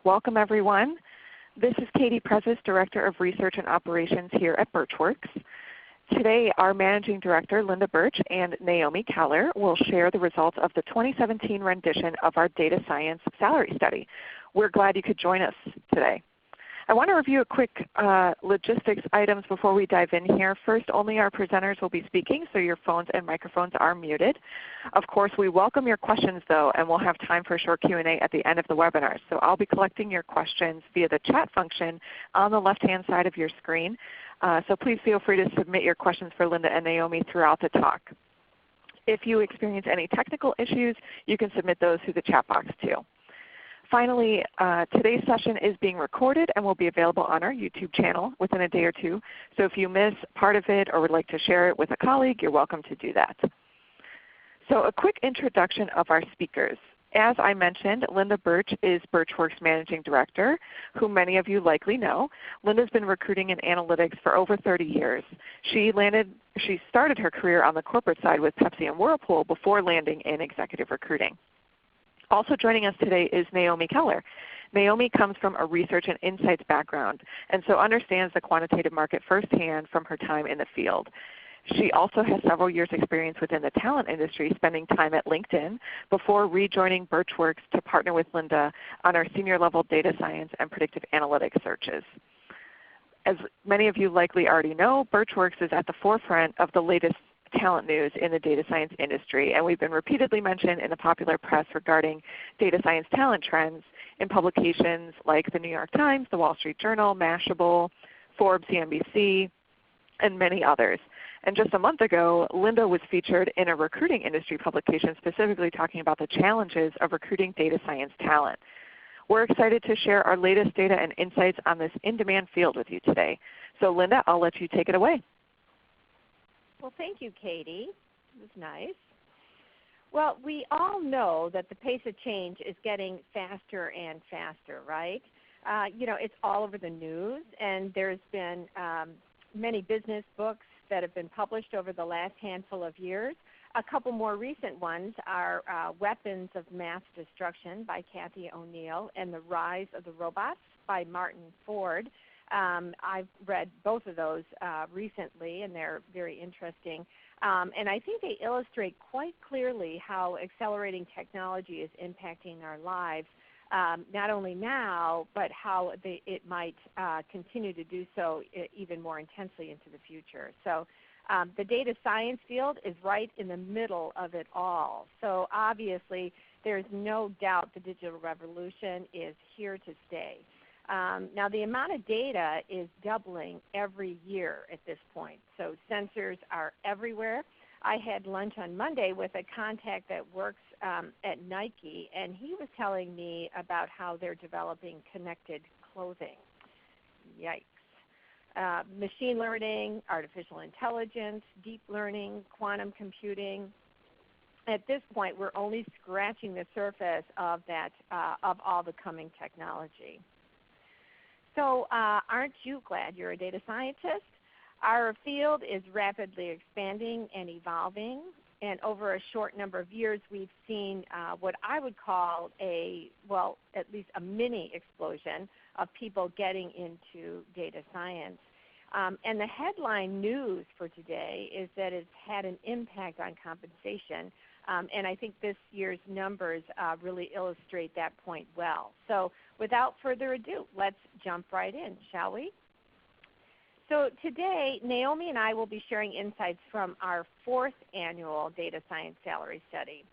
Welcome everyone. This is Katie Prezis, Director of Research and Operations here at Burtch Works. Today our Managing Director, Linda Burtch, and Naomi Keller will share the results of the 2017 rendition of our Data Science Salary Study. We're glad you could join us today. I want to review a quick logistics items before we dive in here. First, only our presenters will be speaking, so your phones and microphones are muted. Of course, we welcome your questions though, and we'll have time for a short Q&A at the end of the webinar. So I'll be collecting your questions via the chat function on the left-hand side of your screen. So please feel free to submit your questions for Linda and Naomi throughout the talk. If you experience any technical issues, you can submit those through the chat box too. Finally, today's session is being recorded and will be available on our YouTube channel within a day or two. So if you miss part of it or would like to share it with a colleague, you're welcome to do that. So a quick introduction of our speakers. As I mentioned, Linda Burtch is Burtch Works Managing Director, who many of you likely know. Linda's been recruiting in analytics for over 30 years. She started her career on the corporate side with Pepsi and Whirlpool before landing in executive recruiting. Also joining us today is Naomi Keller. Naomi comes from a research and insights background, and so understands the quantitative market firsthand from her time in the field. She also has several years' experience within the talent industry, spending time at LinkedIn before rejoining Burtch Works to partner with Linda on our senior level data science and predictive analytics searches. As many of you likely already know, Burtch Works is at the forefront of the latest talent news in the data science industry, and we've been repeatedly mentioned in the popular press regarding data science talent trends in publications like the New York Times, the Wall Street Journal, Mashable, Forbes, CNBC, and many others. And just a month ago, Linda was featured in a recruiting industry publication specifically talking about the challenges of recruiting data science talent. We're excited to share our latest data and insights on this in-demand field with you today. So Linda, I'll let you take it away. Well, thank you, Katie. It was nice. Well, we all know that the pace of change is getting faster and faster, right? It's all over the news, and there's been many business books that have been published over the last handful of years. A couple more recent ones are Weapons of Mass Destruction by Cathy O'Neill and The Rise of the Robots by Martin Ford. I've read both of those recently, and they're very interesting. And I think they illustrate quite clearly how accelerating technology is impacting our lives, not only now, but how it might continue to do so even more intensely into the future. So the data science field is right in the middle of it all. So obviously there's no doubt the digital revolution is here to stay. Now the amount of data is doubling every year at this point. So sensors are everywhere. I had lunch on Monday with a contact that works at Nike, and he was telling me about how they're developing connected clothing. Yikes. Machine learning, artificial intelligence, deep learning, quantum computing. At this point, we're only scratching the surface of that, of all the coming technology. So aren't you glad you're a data scientist? Our field is rapidly expanding and evolving, and over a short number of years we've seen what I would call at least a mini explosion of people getting into data science. And the headline news for today is that it's had an impact on compensation. And I think this year's numbers really illustrate that point well. So without further ado, let's jump right in, shall we? So today, Naomi and I will be sharing insights from our 4th annual Data Science Salary Study.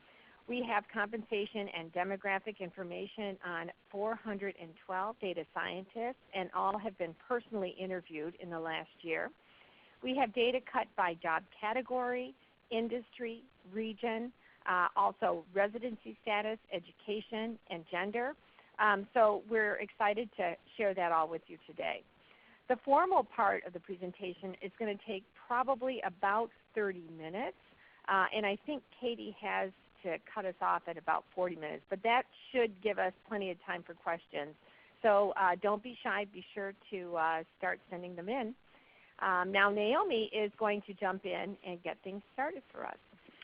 We have compensation and demographic information on 412 data scientists, and all have been personally interviewed in the last year. We have data cut by job category, industry, region, also residency status, education, and gender. So we're excited to share that all with you today. The formal part of the presentation is going to take probably about 30 minutes, and I think Katie has to cut us off at about 40 minutes, but that should give us plenty of time for questions. So don't be shy. Be sure to start sending them in. Now Naomi is going to jump in and get things started for us.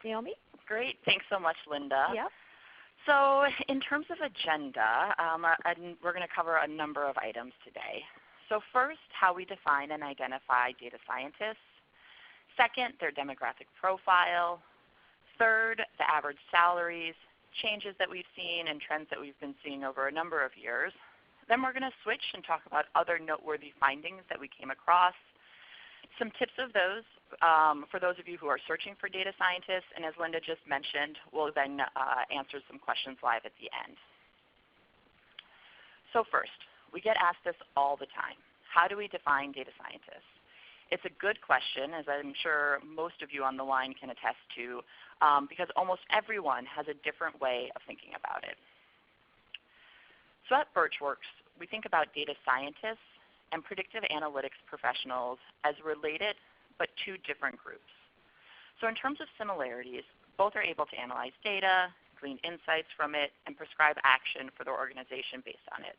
Naomi? Great. Thanks so much, Linda. Yep. So in terms of agenda, we're going to cover a number of items today. So first, how we define and identify data scientists. Second, their demographic profile. Third, the average salaries, changes that we've seen, and trends that we've been seeing over a number of years. Then we're going to switch and talk about other noteworthy findings that we came across. Some tips of those for those of you who are searching for data scientists, and as Linda just mentioned, we'll then answer some questions live at the end. So first, we get asked this all the time. How do we define data scientists? It's a good question, as I'm sure most of you on the line can attest to, because almost everyone has a different way of thinking about it. So at Burtch Works, we think about data scientists and predictive analytics professionals as related but two different groups. So in terms of similarities, both are able to analyze data, glean insights from it, and prescribe action for their organization based on it.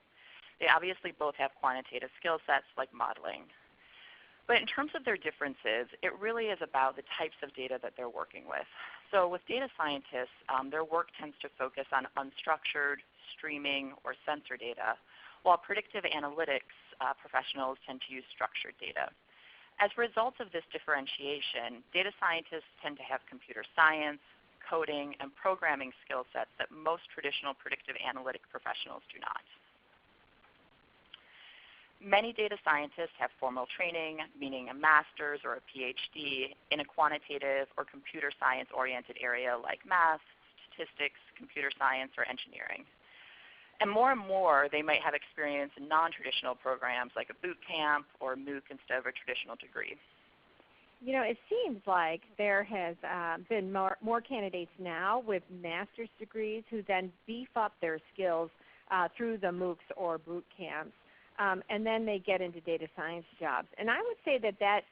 They obviously both have quantitative skill sets like modeling. But in terms of their differences, it really is about the types of data that they're working with. So with data scientists, their work tends to focus on unstructured, streaming, or sensor data, while predictive analytics professionals tend to use structured data. As a result of this differentiation, data scientists tend to have computer science, coding, and programming skill sets that most traditional predictive analytic professionals do not. Many data scientists have formal training, meaning a master's or a PhD in a quantitative or computer science-oriented area like math, statistics, computer science, or engineering. And more, they might have experience in non-traditional programs like a boot camp or MOOC instead of a traditional degree. You know, it seems like there has been more candidates now with master's degrees who then beef up their skills through the MOOCs or boot camps, and then they get into data science jobs. And I would say that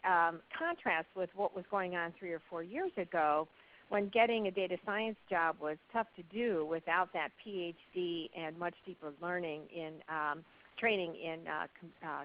contrasts with what was going on 3 or 4 years ago, when getting a data science job was tough to do without that PhD and much deeper learning in training in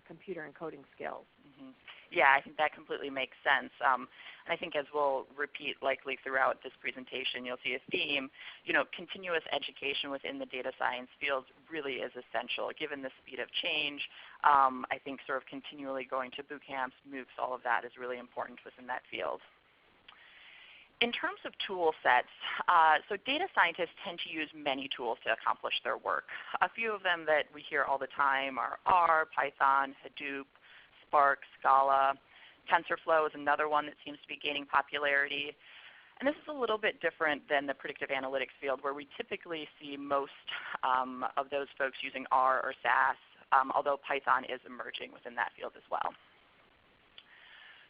computer and coding skills. Mm-hmm. Yeah, I think that completely makes sense. And I think as we'll repeat likely throughout this presentation, you'll see a theme. You know, continuous education within the data science field really is essential. Given the speed of change, I think sort of continually going to boot camps, MOOCs, all of that is really important within that field. In terms of tool sets, so data scientists tend to use many tools to accomplish their work. A few of them that we hear all the time are R, Python, Hadoop, Spark, Scala. TensorFlow is another one that seems to be gaining popularity. And this is a little bit different than the predictive analytics field, where we typically see most of those folks using R or SAS, although Python is emerging within that field as well.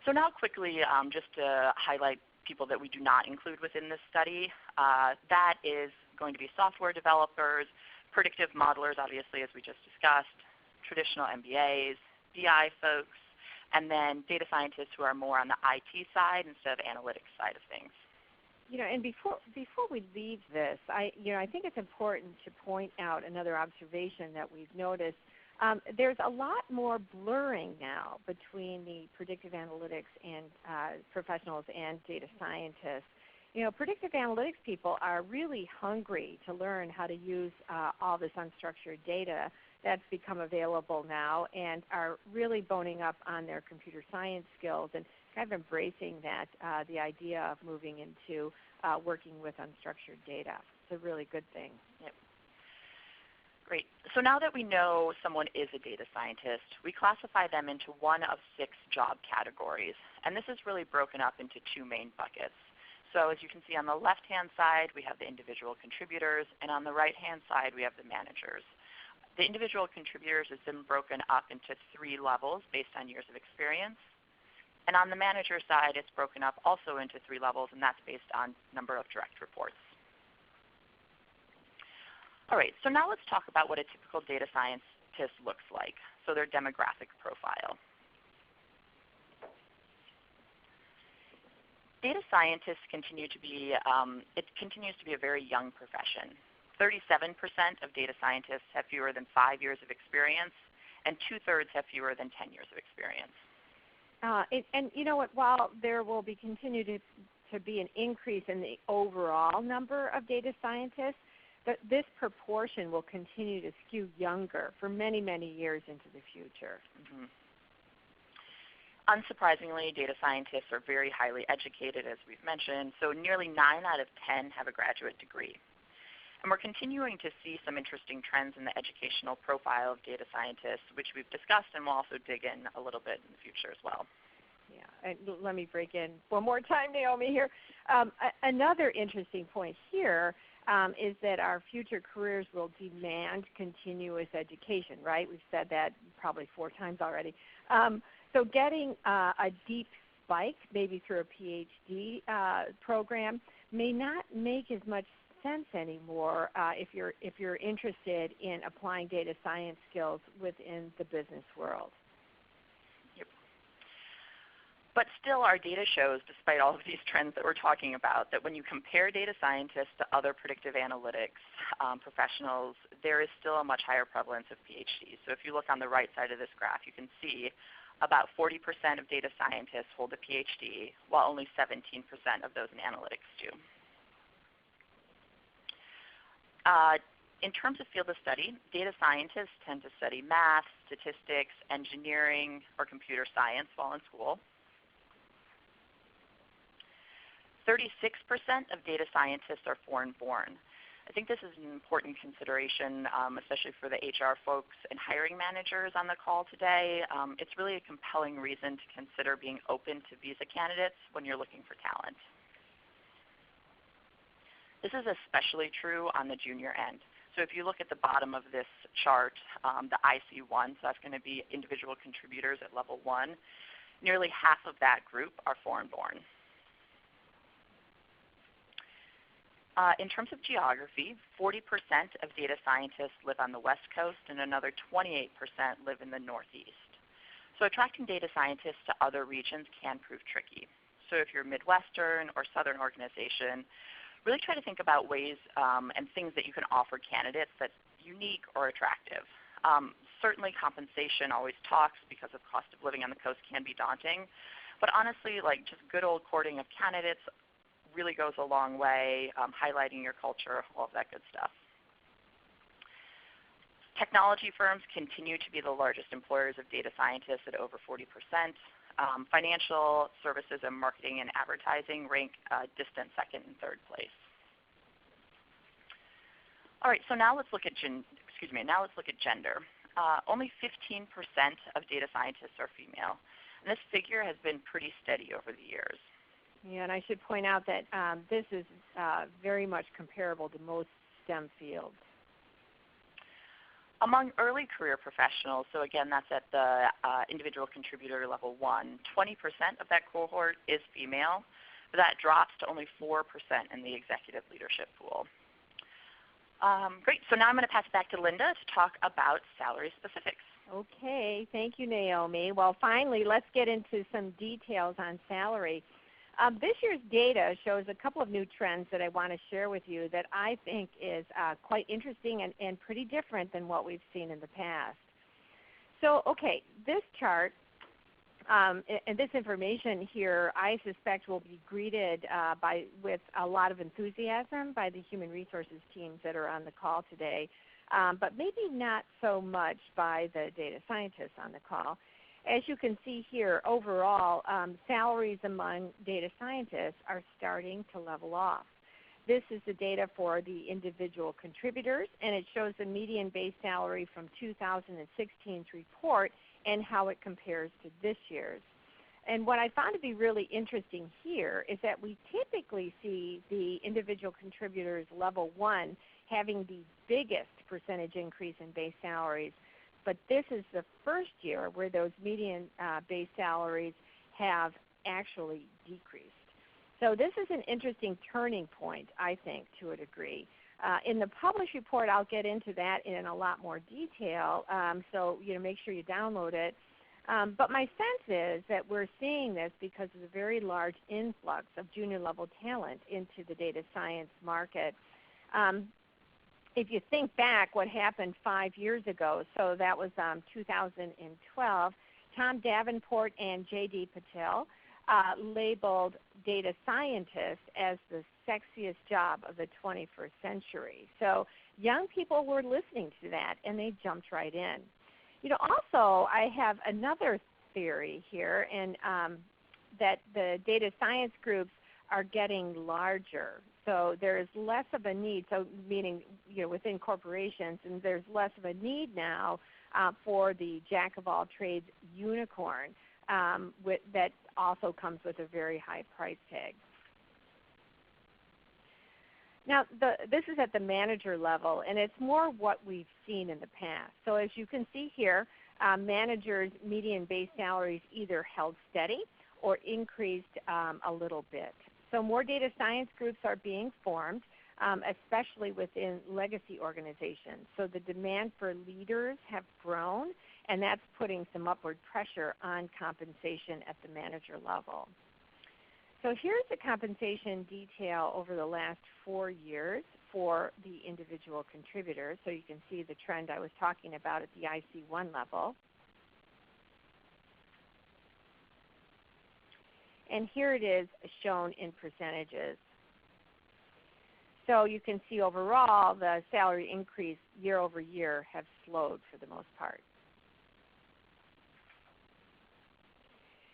So now quickly, just to highlight people that we do not include within this study. That is going to be software developers, predictive modelers, obviously, as we just discussed, traditional MBAs, BI folks, and then data scientists who are more on the IT side instead of analytics side of things. You know, and before we leave this, I think it's important to point out another observation that we've noticed. There's a lot more blurring now between the predictive analytics and professionals and data scientists. You know, predictive analytics people are really hungry to learn how to use all this unstructured data that's become available now, and are really boning up on their computer science skills and kind of embracing that the idea of moving into working with unstructured data. It's a really good thing. Yep. Great. So now that we know someone is a data scientist, we classify them into one of 6 job categories. And this is really broken up into 2 main buckets. So as you can see on the left-hand side, we have the individual contributors, and on the right-hand side, we have the managers. The individual contributors has been broken up into 3 levels based on years of experience. And on the manager side, it's broken up also into 3 levels, and that's based on number of direct reports. All right, so now let's talk about what a typical data scientist looks like, so their demographic profile. Data scientists continue to be, it continues to be a very young profession. 37% of data scientists have fewer than 5 years of experience, and 2/3 have fewer than 10 years of experience. And you know what, while there will be continue to be an increase in the overall number of data scientists, this proportion will continue to skew younger for many, many years into the future. Mm-hmm. Unsurprisingly, data scientists are very highly educated, as we've mentioned, so nearly 9 out of 10 have a graduate degree. And we're continuing to see some interesting trends in the educational profile of data scientists, which we've discussed, and we'll also dig in a little bit in the future as well. Yeah, and let me break in one more time, Naomi, here. Another interesting point here is that our future careers will demand continuous education, right? We've said that probably 4 times already. So getting a deep spike, maybe through a PhD program, may not make as much sense anymore if you're interested in applying data science skills within the business world. Yep. But still, our data shows, despite all of these trends that we're talking about, that when you compare data scientists to other predictive analytics professionals, there is still a much higher prevalence of PhDs. So if you look on the right side of this graph, you can see about 40% of data scientists hold a PhD, while only 17% of those in analytics do. In terms of field of study, data scientists tend to study math, statistics, engineering, or computer science while in school. 36% of data scientists are foreign-born. I think this is an important consideration, especially for the HR folks and hiring managers on the call today. It's really a compelling reason to consider being open to visa candidates when you're looking for talent. This is especially true on the junior end. So if you look at the bottom of this chart, the IC1, so that's going to be individual contributors at level 1, nearly half of that group are foreign-born. In terms of geography, 40% of data scientists live on the West Coast and another 28% live in the Northeast. So attracting data scientists to other regions can prove tricky. So if you're a Midwestern or Southern organization, really try to think about ways and things that you can offer candidates that's unique or attractive. Certainly compensation always talks because of cost of living on the coast can be daunting. But honestly, like just good old courting of candidates really goes a long way, highlighting your culture, all of that good stuff. Technology firms continue to be the largest employers of data scientists at over 40%. Financial services and marketing and advertising rank distant second and third place. All right, so now let's look at gender. Only 15% of data scientists are female, and this figure has been pretty steady over the years. Yeah, and I should point out that this is very much comparable to most STEM fields. Among early career professionals, so again, that's at the individual contributor level 1, 20% of that cohort is female, but that drops to only 4% in the executive leadership pool. Great, so now I'm going to pass it back to Linda to talk about salary specifics. Okay, thank you, Naomi. Well, finally, let's get into some details on salary. This year's data shows a couple of new trends that I want to share with you that I think is quite interesting and pretty different than what we've seen in the past. So, okay, this chart and this information here I suspect will be greeted with a lot of enthusiasm by the human resources teams that are on the call today, but maybe not so much by the data scientists on the call. As you can see here, overall, salaries among data scientists are starting to level off. This is the data for the individual contributors, and it shows the median base salary from 2016's report and how it compares to this year's. And what I found to be really interesting here is that we typically see the individual contributors level 1 having the biggest percentage increase in base salaries. But this is the first year where those median base salaries have actually decreased. So this is an interesting turning point, I think, to a degree. In the published report, I'll get into that in a lot more detail, so make sure you download it. But my sense is that we're seeing this because of the very large influx of junior-level talent into the data science market. If you think back what happened 5 years ago, so that was 2012, Tom Davenport and J.D. Patel labeled data scientist as the sexiest job of the 21st century. So young people were listening to that, and they jumped right in. Also, I have another theory here, and that the data science groups are getting larger. So there's less of a need, so meaning within corporations, and there's less of a need now for the jack-of-all-trades unicorn that also comes with a very high price tag. Now, this is at the manager level, and it's more what we've seen in the past. So as you can see here, managers' median base salaries either held steady or increased a little bit. So more data science groups are being formed, especially within legacy organizations. So the demand for leaders have grown, and that's putting some upward pressure on compensation at the manager level. So here's the compensation detail over the last 4 years for the individual contributors. So you can see the trend I was talking about at the IC1 level. And here it is shown in percentages. So you can see overall the salary increase year over year have slowed for the most part.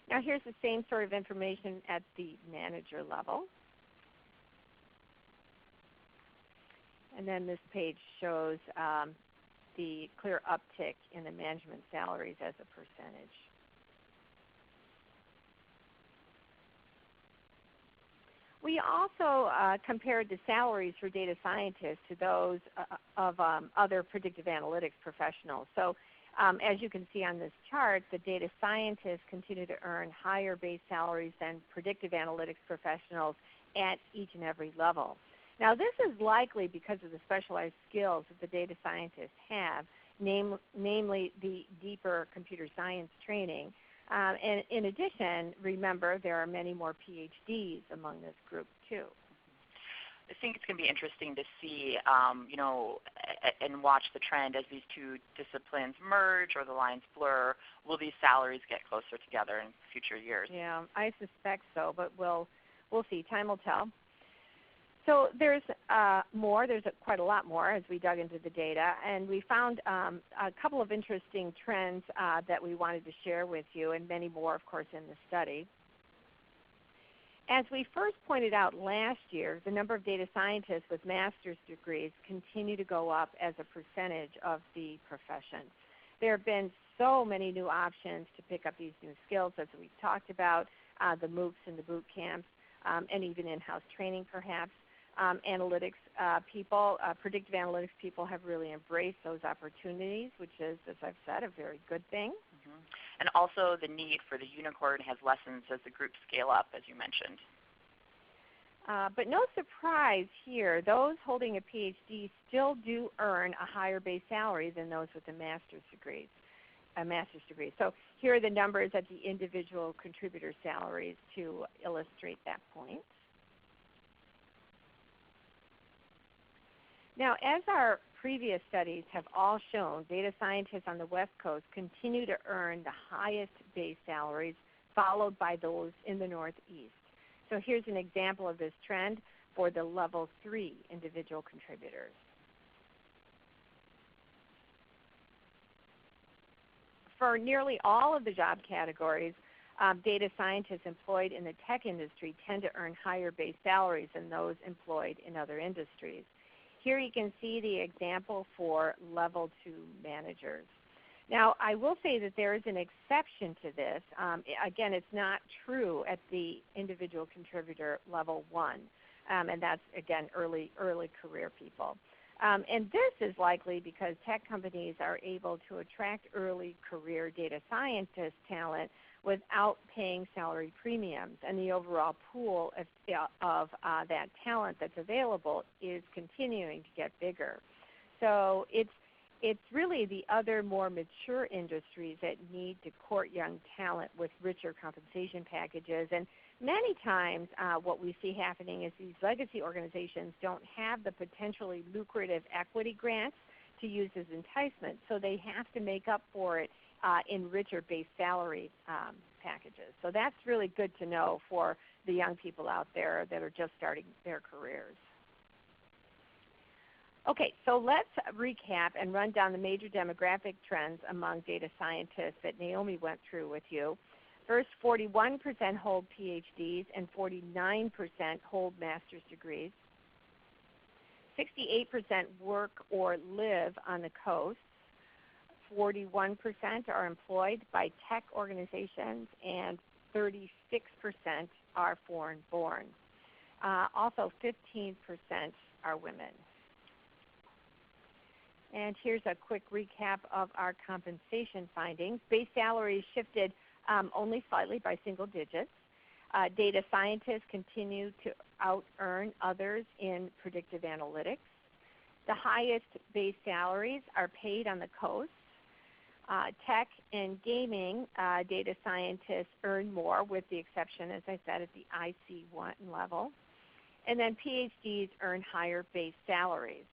Now here's the same sort of information at the manager level. And then this page shows the clear uptick in the management salaries as a percentage. We also compared the salaries for data scientists to those of other predictive analytics professionals. So as you can see on this chart, the data scientists continue to earn higher base salaries than predictive analytics professionals at each and every level. Now this is likely because of the specialized skills that the data scientists have, namely the deeper computer science training. And in addition, remember, there are many more PhDs among this group too. I think it's going to be interesting to see, and watch the trend as these two disciplines merge or the lines blur. Will these salaries get closer together in future years? Yeah, I suspect so, but we'll see. Time will tell. So there's more. There's quite a lot more as we dug into the data, and we found a couple of interesting trends that we wanted to share with you, and many more, of course, in the study. As we first pointed out last year, the number of data scientists with master's degrees continue to go up as a percentage of the profession. There have been so many new options to pick up these new skills, as we've talked about, the MOOCs and the boot camps, and even in-house training perhaps. Analytics people, predictive analytics people have really embraced those opportunities, which is, as I've said, a very good thing. Mm-hmm. And also the need for the unicorn has lessened as the groups scale up, as you mentioned. But no surprise here, those holding a PhD still do earn a higher base salary than those with a master's degree. So here are the numbers at the individual contributor salaries to illustrate that point. Now, as our previous studies have all shown, data scientists on the West Coast continue to earn the highest base salaries, followed by those in the Northeast. So here's an example of this trend for the level 3 individual contributors. For nearly all of the job categories, data scientists employed in the tech industry tend to earn higher base salaries than those employed in other industries. Here you can see the example for level 2 managers. Now, I will say that there is an exception to this. Again, it's not true at the individual contributor level 1, and that's, again, early career people. And this is likely because tech companies are able to attract early career data scientist talent without paying salary premiums, and the overall pool of that talent that's available is continuing to get bigger. So it's really the other more mature industries that need to court young talent with richer compensation packages. And many times what we see happening is these legacy organizations don't have the potentially lucrative equity grants to use as enticement, so they have to make up for it in richer base salary packages. So that's really good to know for the young people out there that are just starting their careers. Okay, so let's recap and run down the major demographic trends among data scientists that Naomi went through with you. First, 41% hold PhDs and 49% hold master's degrees. 68% work or live on the coast. 41% are employed by tech organizations, and 36% are foreign-born. Also, 15% are women. And here's a quick recap of our compensation findings. Base salaries shifted only slightly by single digits. Data scientists continue to out-earn others in predictive analytics. The highest base salaries are paid on the coast. Tech and gaming data scientists earn more, with the exception, as I said, at the IC1 level. And then PhDs earn higher base salaries.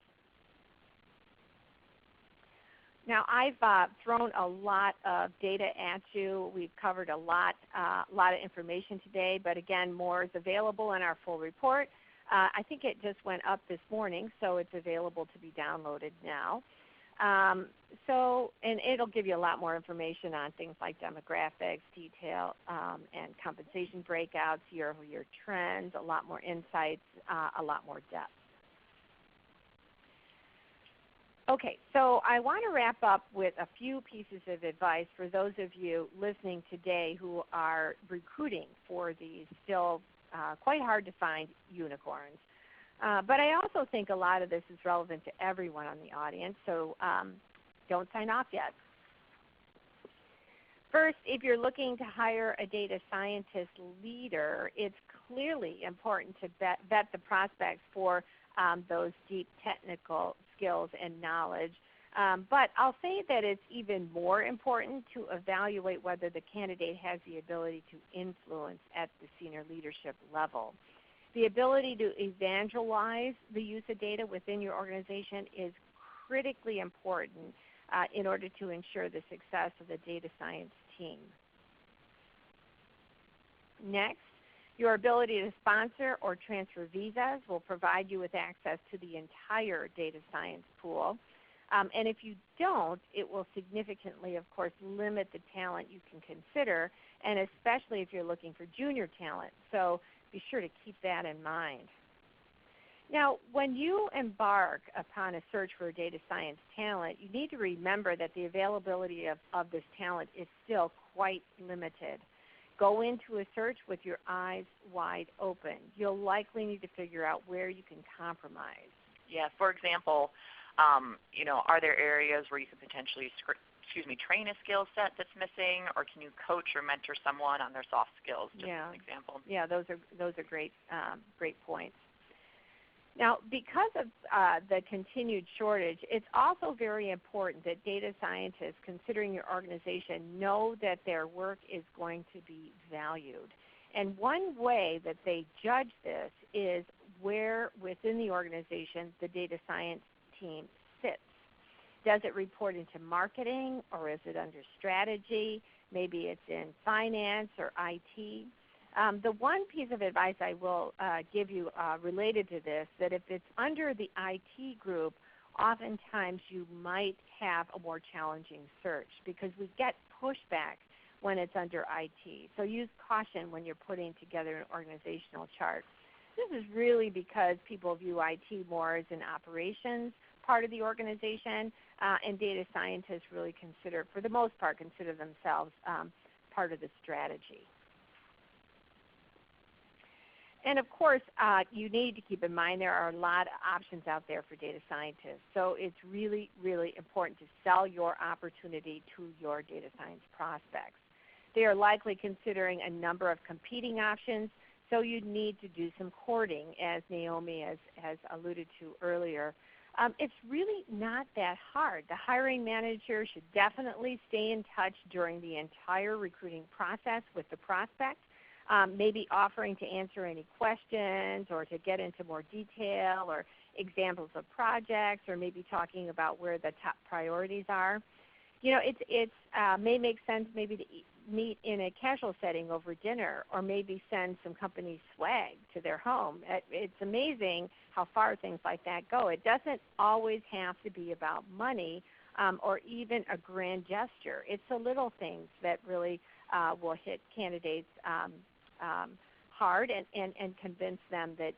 Now, I've thrown a lot of data at you. We've covered a lot of information today, but again, more is available in our full report. I think it just went up this morning, so it's available to be downloaded now. And it'll give you a lot more information on things like demographics, detail, and compensation breakouts, year-over-year trends, a lot more insights, a lot more depth. Okay, so I want to wrap up with a few pieces of advice for those of you listening today who are recruiting for these still quite hard to find unicorns. But I also think a lot of this is relevant to everyone on the audience, so don't sign off yet. First, if you're looking to hire a data scientist leader, it's clearly important to vet the prospects for those deep technical skills and knowledge. But I'll say that it's even more important to evaluate whether the candidate has the ability to influence at the senior leadership level. The ability to evangelize the use of data within your organization is critically important in order to ensure the success of the data science team. Next, your ability to sponsor or transfer visas will provide you with access to the entire data science pool. And if you don't, it will significantly, of course, limit the talent you can consider, and especially if you're looking for junior talent. So be sure to keep that in mind. Now, when you embark upon a search for data science talent, you need to remember that the availability of this talent is still quite limited. Go into a search with your eyes wide open. You'll likely need to figure out where you can compromise. Yeah, for example, are there areas where you could potentially train a skill set that's missing, or can you coach or mentor someone on their soft skills, just as an example? Yeah, those are great points. Now, because of the continued shortage, it's also very important that data scientists considering your organization know that their work is going to be valued. And one way that they judge this is where within the organization the data science team sits. Does it report into marketing, or is it under strategy? Maybe it's in finance or IT. The one piece of advice I will give you related to this, that if it's under the IT group, oftentimes you might have a more challenging search because we get pushback when it's under IT. So use caution when you're putting together an organizational chart. This is really because people view IT more as an operations part of the organization, and data scientists really consider, for the most part, consider themselves part of the strategy. And of course, you need to keep in mind there are a lot of options out there for data scientists. So it's really, really important to sell your opportunity to your data science prospects. They are likely considering a number of competing options, so you need to do some courting, as Naomi has alluded to earlier. It's really not that hard. The hiring manager should definitely stay in touch during the entire recruiting process with the prospect, maybe offering to answer any questions or to get into more detail or examples of projects, or maybe talking about where the top priorities are. You know, it may make sense maybe to meet in a casual setting over dinner, or maybe send some company swag to their home. It's amazing how far things like that go. It doesn't always have to be about money or even a grand gesture. It's the little things that really will hit candidates hard and convince them that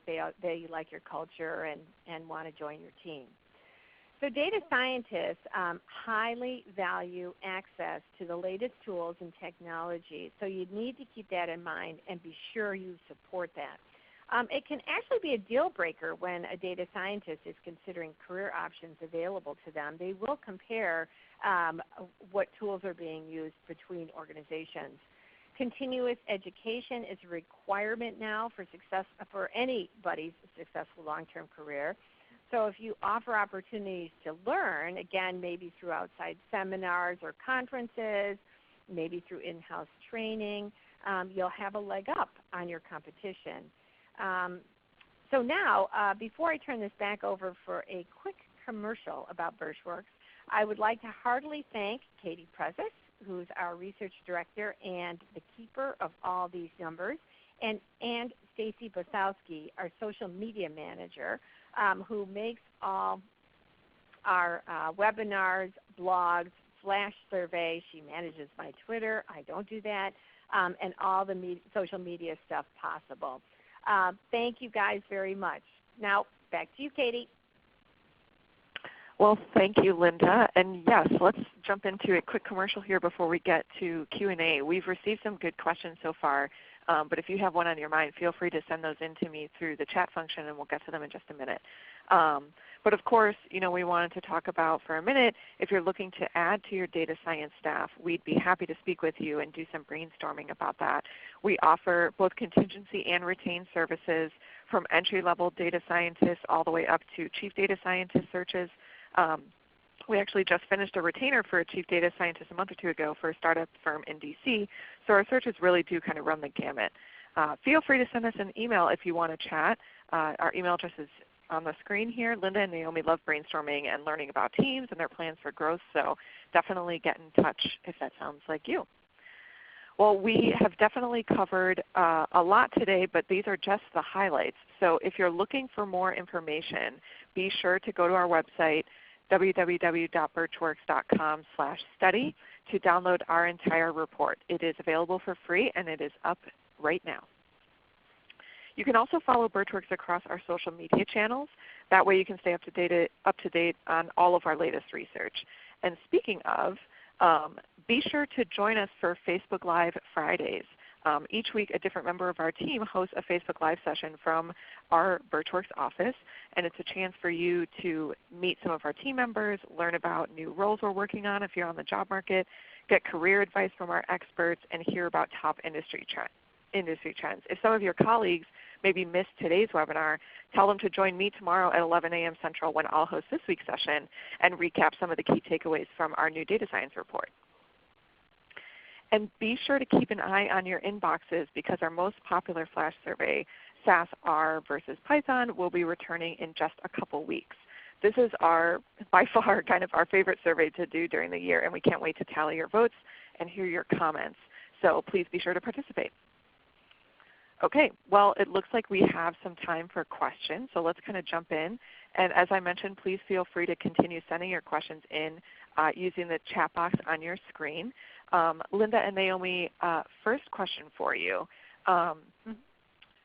they like your culture and want to join your team. So data scientists highly value access to the latest tools and technology, so you need to keep that in mind and be sure you support that. It can actually be a deal breaker when a data scientist is considering career options available to them. They will compare what tools are being used between organizations. Continuous education is a requirement now for anybody's successful long-term career. So if you offer opportunities to learn, again, maybe through outside seminars or conferences, maybe through in-house training, you'll have a leg up on your competition. So now, before I turn this back over for a quick commercial about Burtch Works, I would like to heartily thank Katie Prezis, who's our research director and the keeper of all these numbers, and Stacy Bosowski, our social media manager, who makes all our webinars, blogs, flash surveys. She manages my Twitter. I don't do that. And all the social media stuff possible. Thank you guys very much. Now, back to you, Katie. Well, thank you, Linda. And yes, let's jump into a quick commercial here before we get to Q&A. We've received some good questions so far, but if you have one on your mind, feel free to send those in to me through the chat function, and we'll get to them in just a minute. But of course, you know, we wanted to talk about for a minute, if you're looking to add to your data science staff, we'd be happy to speak with you and do some brainstorming about that. We offer both contingency and retained services from entry-level data scientists all the way up to chief data scientist searches. We actually just finished a retainer for a chief data scientist a month or two ago for a startup firm in DC, so our searches really do kind of run the gamut. Feel free to send us an email if you want to chat. Our email address is on the screen here. Linda and Naomi love brainstorming and learning about teams and their plans for growth, so definitely get in touch if that sounds like you. Well, we have definitely covered a lot today, but these are just the highlights. So if you're looking for more information, be sure to go to our website, www.burtchworks.com/study, to download our entire report. It is available for free, and it is up right now. You can also follow Burtch Works across our social media channels. That way you can stay up to date on all of our latest research. And speaking of, be sure to join us for Facebook Live Fridays. Each week a different member of our team hosts a Facebook Live session from our Burtch Works office, and it's a chance for you to meet some of our team members, learn about new roles we're working on if you're on the job market, get career advice from our experts, and hear about top industry trends. If some of your colleagues maybe missed today's webinar, tell them to join me tomorrow at 11 a.m. Central when I'll host this week's session and recap some of the key takeaways from our new data science report. And be sure to keep an eye on your inboxes because our most popular flash survey, SAS R versus Python, will be returning in just a couple weeks. This is by far kind of our favorite survey to do during the year, and we can't wait to tally your votes and hear your comments. So please be sure to participate. Okay, well, it looks like we have some time for questions, so let's kind of jump in. And as I mentioned, please feel free to continue sending your questions in using the chat box on your screen. Linda and Naomi, first question for you.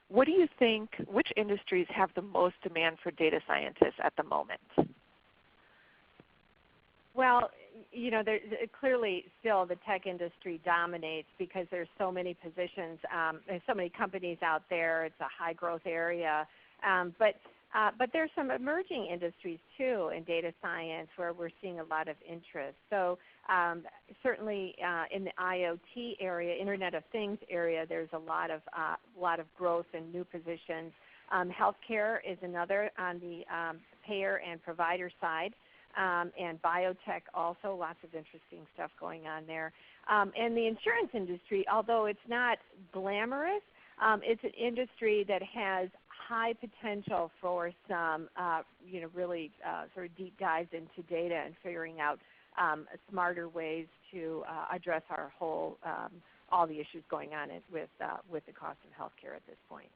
What do you think, which industries have the most demand for data scientists at the moment? Well, you know, clearly still the tech industry dominates because there's so many positions, there's so many companies out there. It's a high growth area. But there's some emerging industries too in data science where we're seeing a lot of interest. So certainly in the IoT area, Internet of Things area, there's a lot of growth and new positions. Healthcare is another on the payer and provider side. And biotech also, lots of interesting stuff going on there. And the insurance industry, although it's not glamorous, it's an industry that has high potential for some, really sort of deep dives into data and figuring out smarter ways to address our whole, all the issues going on with the cost of healthcare at this point.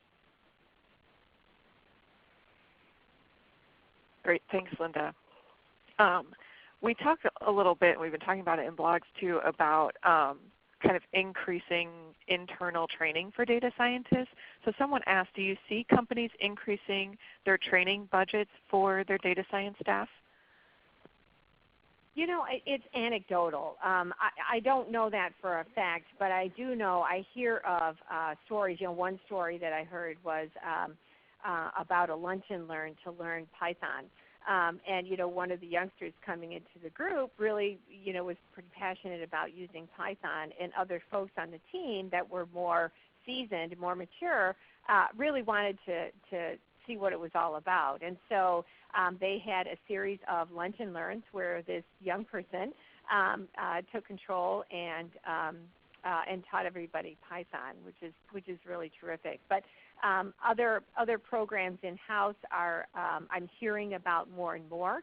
Great, thanks, Linda. We talked a little bit, we've been talking about it in blogs too, about kind of increasing internal training for data scientists. So someone asked, do you see companies increasing their training budgets for their data science staff? You know, it's anecdotal. I don't know that for a fact, but I do know, I hear of stories. You know, one story that I heard was about a lunch and learn to learn Python. And, you know, one of the youngsters coming into the group really, you know, was pretty passionate about using Python, and other folks on the team that were more seasoned, more mature, really wanted to see what it was all about. And so they had a series of lunch and learns where this young person took control and taught everybody Python, which is really terrific. But other programs in-house are I'm hearing about more and more,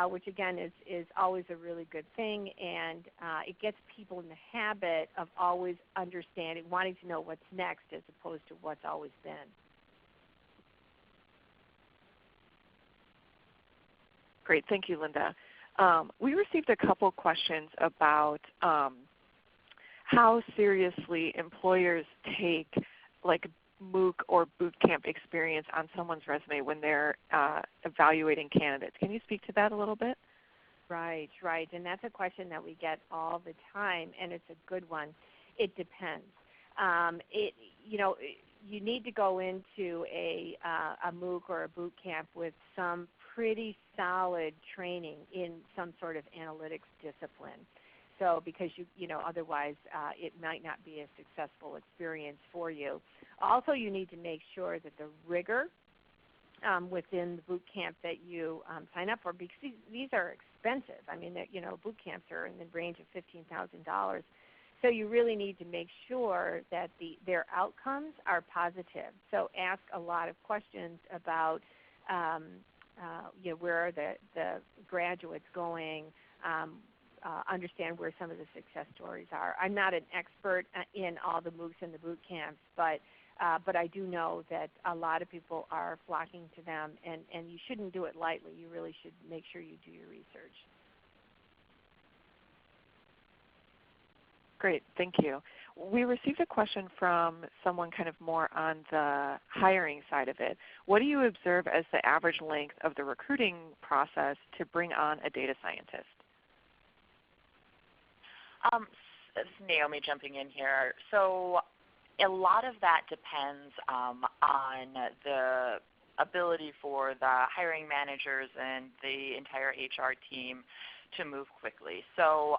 which again is always a really good thing, and it gets people in the habit of always understanding, wanting to know what's next as opposed to what's always been. Great, thank you, Linda. We received a couple questions about how seriously employers take like MOOC or boot camp experience on someone's resume when they're evaluating candidates. Can you speak to that a little bit? Right, right. And that's a question that we get all the time, and it's a good one. It depends. You need to go into a MOOC or a boot camp with some pretty solid training in some sort of analytics discipline. So because otherwise it might not be a successful experience for you. Also, you need to make sure that the rigor within the boot camp that you sign up for, because these are expensive. I mean, boot camps are in the range of $15,000. So you really need to make sure that their outcomes are positive. So ask a lot of questions about where are the graduates going, understand where some of the success stories are. I'm not an expert in all the MOOCs and the boot camps, but I do know that a lot of people are flocking to them, and you shouldn't do it lightly. You really should make sure you do your research. Great, thank you. We received a question from someone kind of more on the hiring side of it. What do you observe as the average length of the recruiting process to bring on a data scientist? This is Naomi jumping in here. So a lot of that depends on the ability for the hiring managers and the entire HR team to move quickly. So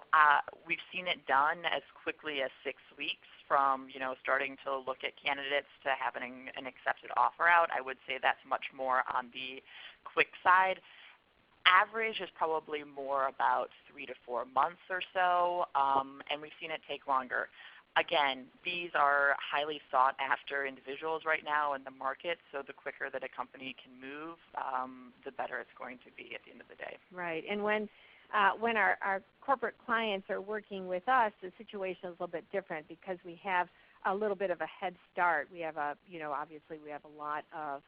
we've seen it done as quickly as 6 weeks from starting to look at candidates to having an accepted offer out. I would say that's much more on the quick side. Average is probably more about 3 to 4 months or so, and we've seen it take longer. Again, these are highly sought after individuals right now in the market, so the quicker that a company can move, the better it's going to be at the end of the day. Right, and when our corporate clients are working with us, the situation is a little bit different because we have a little bit of a head start. We have obviously we have a lot of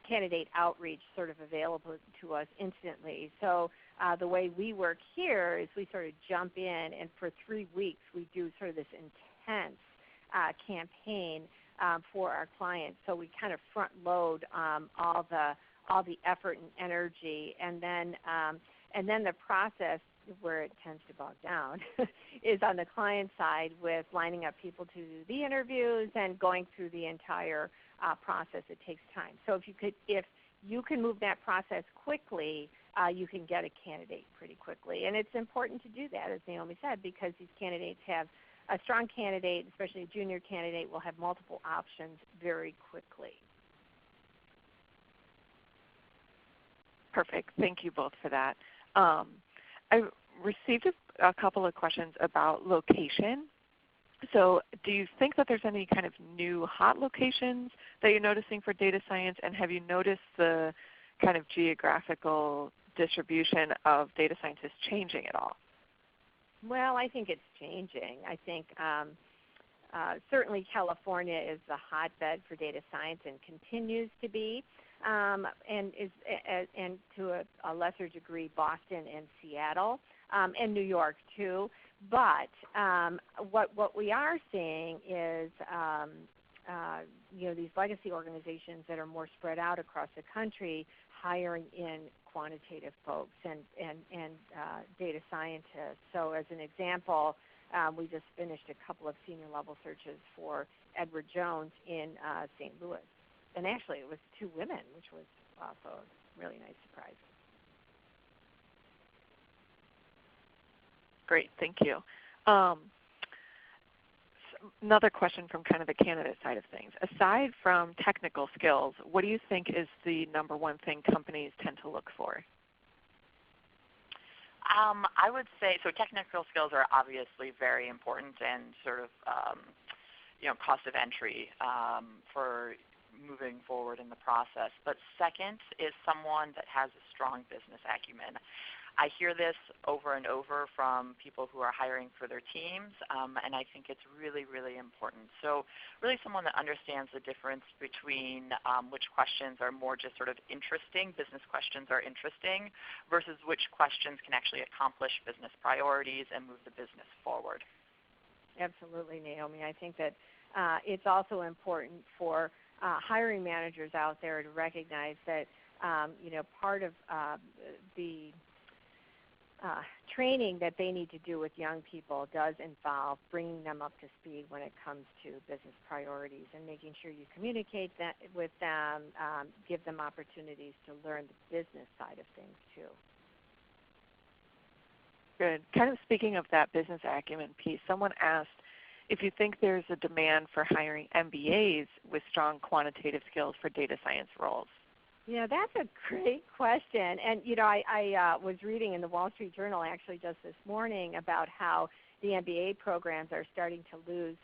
candidate outreach sort of available to us instantly. So the way we work here is we sort of jump in, and for 3 weeks we do sort of this intense campaign for our clients. So we kind of front load all the effort and energy, and then the process where it tends to bog down is on the client side with lining up people to do the interviews and going through the entire process. It takes time. So if you can move that process quickly, you can get a candidate pretty quickly. And it's important to do that, as Naomi said, because these candidates have a strong candidate, especially a junior candidate, will have multiple options very quickly. Perfect. Thank you both for that. I received a couple of questions about location. So do you think that there's any kind of new hot locations that you're noticing for data science, and have you noticed the kind of geographical distribution of data scientists changing at all? Well, I think it's changing. I think certainly California is the hotbed for data science and continues to be, and to a lesser degree Boston and Seattle, and New York too. But what we are seeing is these legacy organizations that are more spread out across the country hiring in quantitative folks and data scientists. So as an example, we just finished a couple of senior level searches for Edward Jones in St. Louis. And actually it was 2 women, which was also a really nice surprise. Great, thank you. Another question from kind of the candidate side of things. Aside from technical skills, what do you think is the number one thing companies tend to look for? I would say, so technical skills are obviously very important and sort of cost of entry for moving forward in the process. But second is someone that has a strong business acumen. I hear this over and over from people who are hiring for their teams, and I think it's really, really important. So really someone that understands the difference between which questions are more just sort of interesting, business questions are interesting, versus which questions can actually accomplish business priorities and move the business forward. Absolutely, Naomi. I think that it's also important for hiring managers out there to recognize that part of the training that they need to do with young people does involve bringing them up to speed when it comes to business priorities and making sure you communicate that with them, give them opportunities to learn the business side of things too. Good. Kind of speaking of that business acumen piece, someone asked if you think there's a demand for hiring MBAs with strong quantitative skills for data science roles. Yeah, that's a great question. And I was reading in the Wall Street Journal actually just this morning about how the MBA programs are starting to lose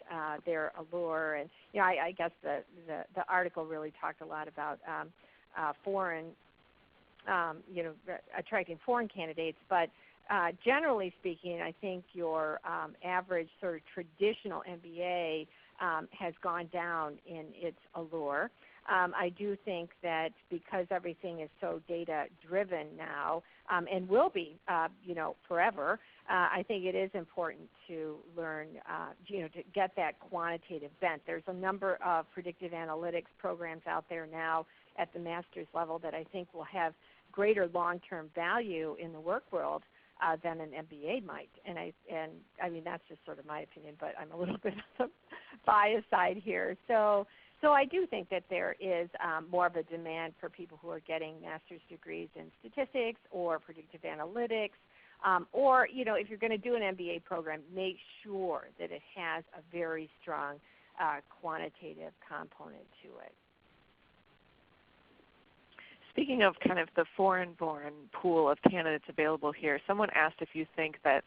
their allure. And I guess the article really talked a lot about attracting foreign candidates. But generally speaking, I think your average sort of traditional MBA has gone down in its allure. I do think that because everything is so data-driven now and will be, forever, I think it is important to learn, to get that quantitative bent. There's a number of predictive analytics programs out there now at the master's level that I think will have greater long-term value in the work world than an MBA might. And I mean, that's just sort of my opinion, but I'm a little bit on the bias side here. So I do think that there is more of a demand for people who are getting master's degrees in statistics or predictive analytics, or if you're going to do an MBA program, make sure that it has a very strong quantitative component to it. Speaking of kind of the foreign-born pool of candidates available here, someone asked if you think that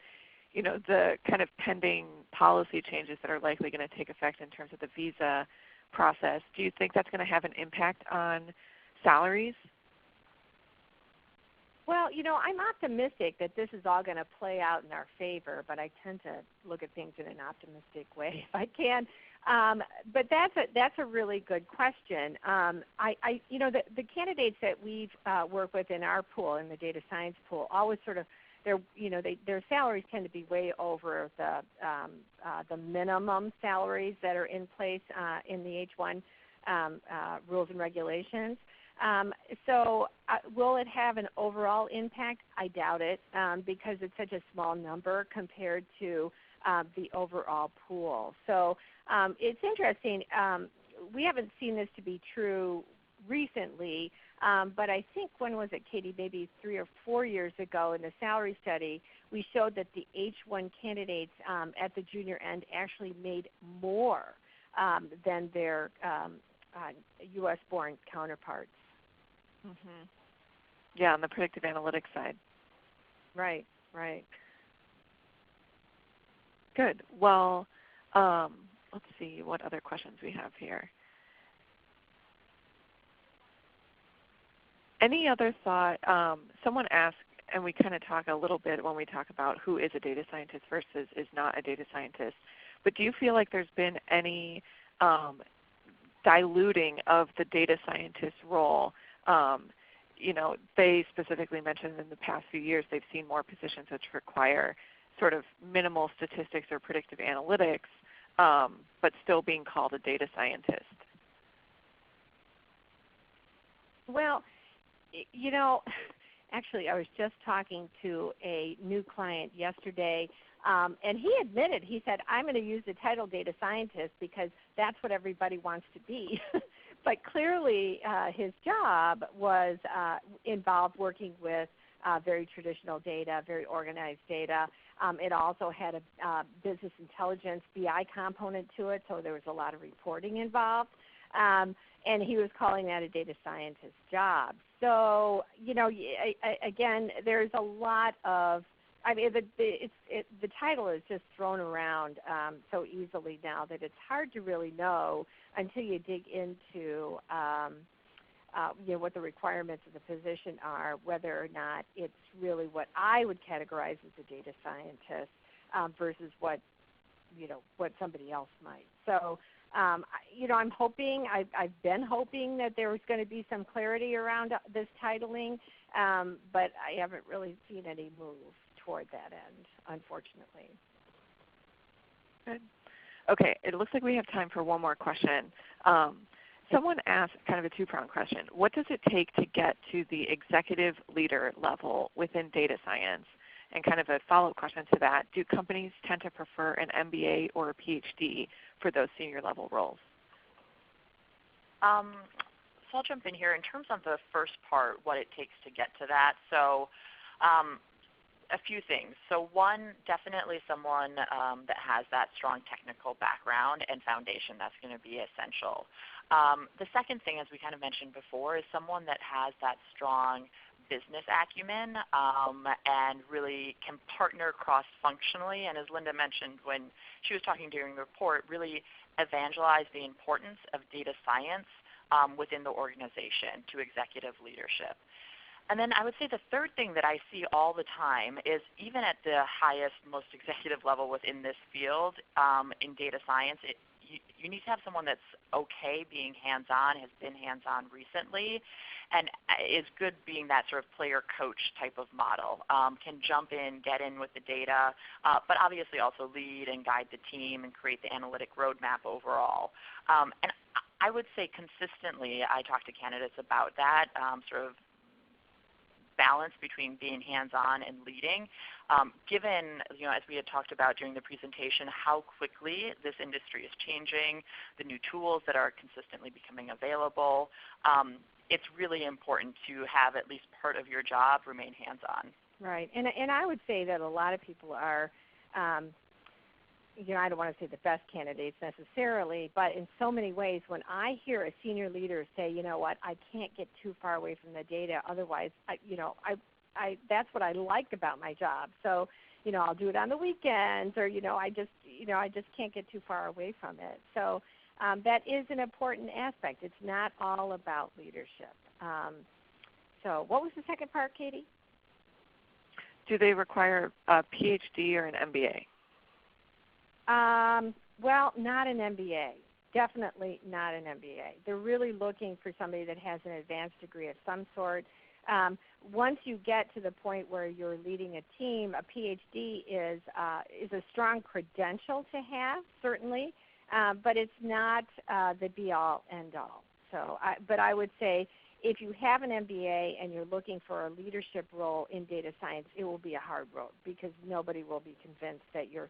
the kind of pending policy changes that are likely going to take effect in terms of the visa process, do you think that's going to have an impact on salaries? Well, I'm optimistic that this is all going to play out in our favor, but I tend to look at things in an optimistic way if I can. But that's a really good question. The candidates that we've worked with in our pool, in the data science pool, always sort of their salaries tend to be way over the minimum salaries that are in place in the H-1 rules and regulations. So will it have an overall impact? I doubt it because it's such a small number compared to the overall pool. So it's interesting. We haven't seen this to be true recently, but I think, when was it, Katie, maybe 3 or 4 years ago in the salary study, we showed that the H-1 candidates at the junior end actually made more than their U.S.-born counterparts. Mm-hmm. Yeah, on the predictive analytics side. Right, right. Good. Well, Let's see what other questions we have here. Any other thought? Someone asked, and we kind of talk a little bit when we talk about who is a data scientist versus is not a data scientist, but do you feel like there's been any diluting of the data scientist role? They specifically mentioned in the past few years they've seen more positions which require sort of minimal statistics or predictive analytics, but still being called a data scientist. Well, actually I was just talking to a new client yesterday, and he admitted, he said, I'm going to use the title data scientist because that's what everybody wants to be. But clearly his job was involved working with very traditional data, very organized data. It also had a business intelligence BI component to it, so there was a lot of reporting involved. And he was calling that a data scientist job. So, again, there's a lot of, the title is just thrown around so easily now that it's hard to really know until you dig into what the requirements of the position are, whether or not it's really what I would categorize as a data scientist versus what somebody else might. So, I'm hoping, I've been hoping that there was going to be some clarity around this titling, but I haven't really seen any move toward that end, unfortunately. Good. Okay, it looks like we have time for one more question. Someone asked kind of a two-pronged question. What does it take to get to the executive leader level within data science? And kind of a follow-up question to that, do companies tend to prefer an MBA or a PhD for those senior level roles? So I'll jump in here. In terms of the first part, what it takes to get to that, so a few things. So one, definitely someone that has that strong technical background and foundation. That's going to be essential. The second thing, as we kind of mentioned before, is someone that has that strong business acumen and really can partner cross-functionally. And as Linda mentioned when she was talking during the report, really evangelize the importance of data science within the organization to executive leadership. And then I would say the third thing that I see all the time is even at the highest, most executive level within this field in data science, you need to have someone that's okay being hands-on, has been hands-on recently, and is good being that sort of player-coach type of model. Can jump in, get in with the data, but obviously also lead and guide the team and create the analytic roadmap overall. And I would say consistently I talk to candidates about that sort of balance between being hands-on and leading, given, as we had talked about during the presentation, how quickly this industry is changing, the new tools that are consistently becoming available. It's really important to have at least part of your job remain hands-on. Right, and I would say that a lot of people are, I don't want to say the best candidates necessarily, but in so many ways, when I hear a senior leader say, you know what, I can't get too far away from the data, otherwise, that's what I like about my job. So, I'll do it on the weekends, or I just can't get too far away from it. So that is an important aspect. It's not all about leadership. So what was the second part, Katie? Do they require a PhD or an MBA? Well, not an MBA. Definitely not an MBA. They're really looking for somebody that has an advanced degree of some sort. Once you get to the point where you're leading a team, a PhD is a strong credential to have, certainly, but it's not the be-all, end-all. So, but I would say if you have an MBA and you're looking for a leadership role in data science, it will be a hard road because nobody will be convinced that you're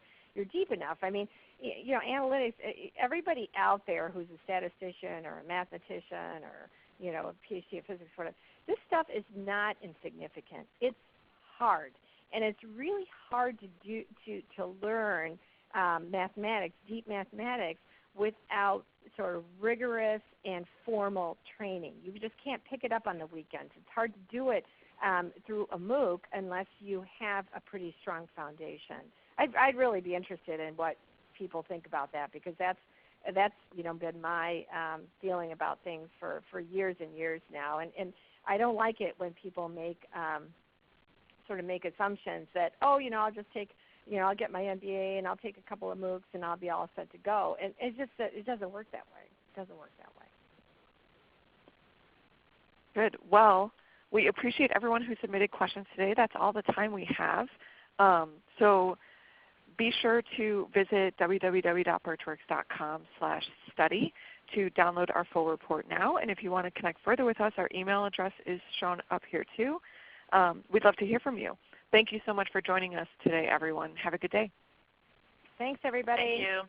deep enough. I mean, analytics, everybody out there who's a statistician or a mathematician or, a PhD in physics, whatever, this stuff is not insignificant. It's hard. And it's really hard to learn mathematics, deep mathematics, without sort of rigorous and formal training. You just can't pick it up on the weekends. It's hard to do it through a MOOC unless you have a pretty strong foundation. I'd really be interested in what people think about that, because that's been my feeling about things for years and years now. And I don't like it when people make sort of make assumptions that, oh, I'll just take, I'll get my MBA and I'll take a couple of MOOCs and I'll be all set to go. And it doesn't work that way. It doesn't work that way. Good. Well, we appreciate everyone who submitted questions today. That's all the time we have. So be sure to visit www.burtchworks.com/study to download our full report now. And if you want to connect further with us, our email address is shown up here too. We'd love to hear from you. Thank you so much for joining us today, everyone. Have a good day. Thanks, everybody. Thank you.